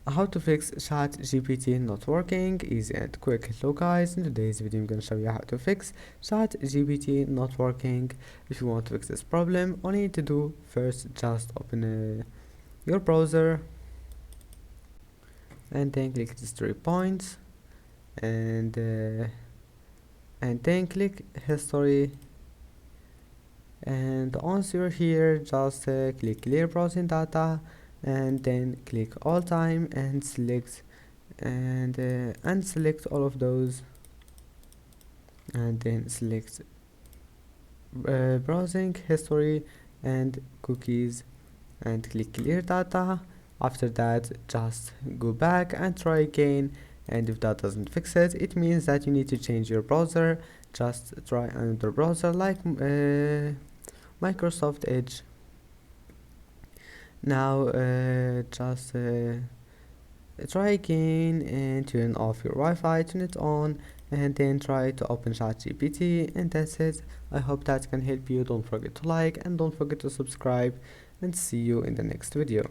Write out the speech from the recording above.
How to fix ChatGPT not working, easy and quick. Hello guys, in today's video I'm gonna show you how to fix ChatGPT not working. If you want to fix this problem, all you need to do first just open your browser and then click these 3 points and then click history, and once you're here just click clear browsing data and then click all time and select select all of those, and then select browsing history and cookies and click clear data. After that just go back and try again, and if that doesn't fix it, it means that you need to change your browser. Just try another browser like Microsoft Edge. Now just try again and turn off your Wi-Fi, turn it on, and then try to open ChatGPT, and that's it. I hope that can help you. Don't forget to like and don't forget to subscribe, and see you in the next video.